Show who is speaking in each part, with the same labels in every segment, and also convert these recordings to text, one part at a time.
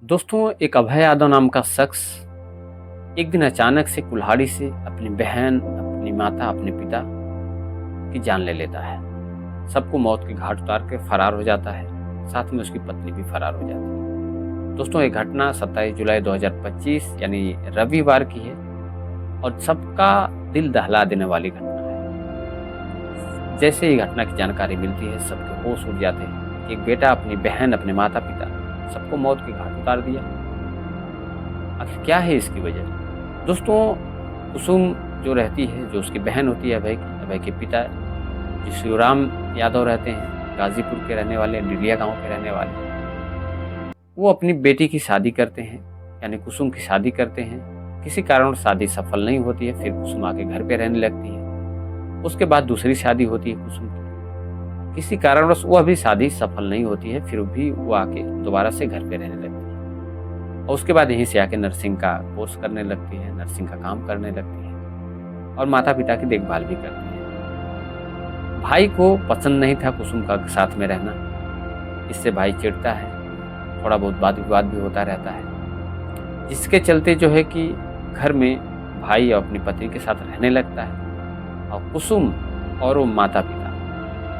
Speaker 1: दोस्तों, एक अभय यादव नाम का शख्स एक दिन अचानक से कुल्हाड़ी से अपनी बहन, अपनी माता, अपने पिता की जान ले लेता है। सबको मौत के घाट उतार के फरार हो जाता है। साथ में उसकी पत्नी भी फरार हो जाती है। दोस्तों, ये घटना 27 जुलाई 2025 यानी रविवार की है और सबका दिल दहला देने वाली घटना है। जैसे ही घटना की जानकारी मिलती है, सबके होश उड़ जाते हैं कि एक बेटा अपनी बहन, अपने माता पिता सबको मौत के घाट उतार दिया। आखिर क्या है इसकी वजह? दोस्तों, कुसुम जो रहती है, जो उसकी बहन होती है अभय के पिता जो शिवराम यादव रहते हैं, गाजीपुर के रहने वाले, डिडिया गांव के रहने वाले, वो अपनी बेटी की शादी करते हैं, यानी कुसुम की शादी करते हैं। किसी कारण शादी सफल नहीं होती है। फिर कुसुम आके घर पे रहने लगती है। उसके बाद दूसरी शादी होती है कुसुम की। किसी कारणवश वह भी शादी सफल नहीं होती है। फिर भी वो आके दोबारा से घर पे रहने लगती है और उसके बाद यहीं से आके नर्सिंग का कोर्स करने लगती है, नर्सिंग का काम करने लगती है और माता पिता की देखभाल भी करती है। भाई को पसंद नहीं था कुसुम का साथ में रहना। इससे भाई चिढ़ता है, थोड़ा बहुत वाद विवाद भी होता रहता है, जिसके चलते जो है कि घर में भाई और अपनी पत्नी के साथ रहने लगता है और कुसुम और वो माता पिता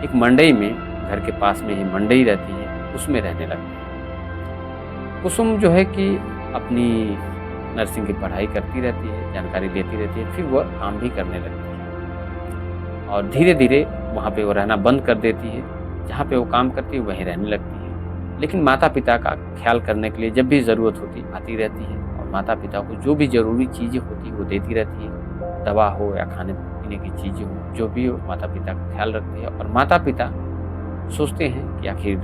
Speaker 1: एक मंडई में, घर के पास में ही मंडई रहती है, उसमें रहने लगते हैं। कुसुम जो है कि अपनी नर्सिंग की पढ़ाई करती रहती है, जानकारी लेती रहती है, फिर वह काम भी करने लगती है और धीरे धीरे वहाँ पे वो रहना बंद कर देती है। जहाँ पे वो काम करती है वहीं रहने लगती है। लेकिन माता पिता का ख्याल करने के लिए जब भी ज़रूरत होती आती रहती है और माता पिता को जो भी ज़रूरी चीज़ें होती वो देती रहती है। दवा हो या खाने पीने की चीज़ें हो, जो भी हो, माता पिता का ख्याल रखती है। और माता पिता सोचते हैं कि आखिर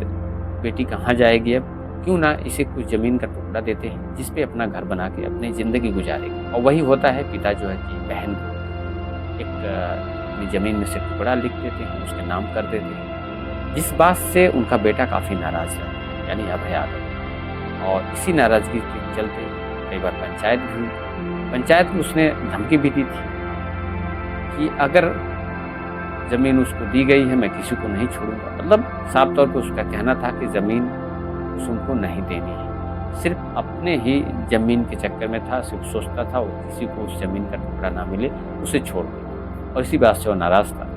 Speaker 1: बेटी कहाँ जाएगी, अब क्यों ना इसे कुछ ज़मीन का टुकड़ा देते हैं जिस पे अपना घर बना के अपनी ज़िंदगी गुजारेगी। और वही होता है, पिता जो है कि बहन को एक अपनी ज़मीन में से टुकड़ा लिख देते हैं, उसके नाम कर देते हैं, जिस बात से उनका बेटा काफ़ी नाराज़ रहता है, यानी अभय यादव। और इसी नाराज़गी के चलते कई बार पंचायत भी हुई। पंचायत में उसने धमकी भी दी थी कि अगर ज़मीन उसको दी गई है, मैं किसी को नहीं छोड़ूंगा। मतलब साफ तौर पे उसका कहना था कि ज़मीन कुसुम को नहीं देनी है। सिर्फ अपने ही ज़मीन के चक्कर में था, सिर्फ सोचता था वो किसी को उस ज़मीन का टुकड़ा ना मिले, उसे छोड़ दे। और इसी बात से वो नाराज़ था।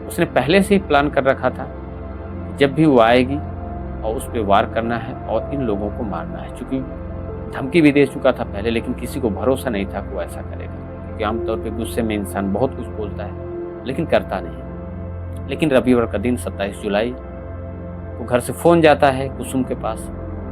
Speaker 1: उसने पहले से ही प्लान कर रखा था कि जब भी वो आएगी और उस पर वार करना है और इन लोगों को मारना है। चूँकि धमकी भी दे चुका था पहले, लेकिन किसी को भरोसा नहीं था कि वो ऐसा करेगा, क्योंकि आमतौर पे गुस्से में इंसान बहुत कुछ बोलता है लेकिन करता नहीं। लेकिन रविवार का दिन 27 जुलाई को घर से फ़ोन जाता है कुसुम के पास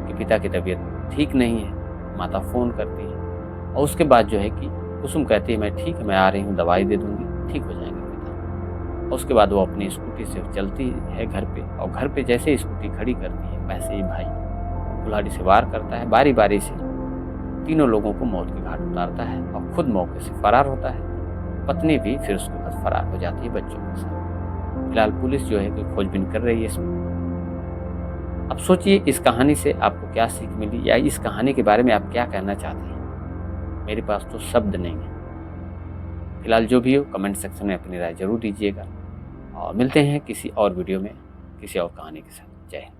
Speaker 1: कि पिता की तबीयत ठीक नहीं है। माता फ़ोन करती है और उसके बाद जो है कि कुसुम कहती है, मैं ठीक है, मैं आ रही हूँ, दवाई दे दूँगी, ठीक हो जाएंगे पिता। और उसके बाद वो अपनी स्कूटी से चलती है घर पे और घर पे जैसे ही स्कूटी खड़ी करती है, वैसे ही भाई कुल्हाड़ी से वार करता है। बारी बारी से तीनों लोगों को मौत के घाट उतारता है और खुद मौके से फरार होता है। पत्नी भी फिर उसके बाद फरार हो जाती है बच्चों के साथ। फिलहाल पुलिस जो है कि खोजबीन कर रही है इसमें। अब सोचिए इस कहानी से आपको क्या सीख मिली, या इस कहानी के बारे में आप क्या कहना चाहते हैं। मेरे पास तो शब्द नहीं है। फिलहाल जो भी हो, कमेंट सेक्शन में अपनी राय जरूर दीजिएगा और मिलते हैं किसी और वीडियो में किसी और कहानी के साथ। जय हिंद।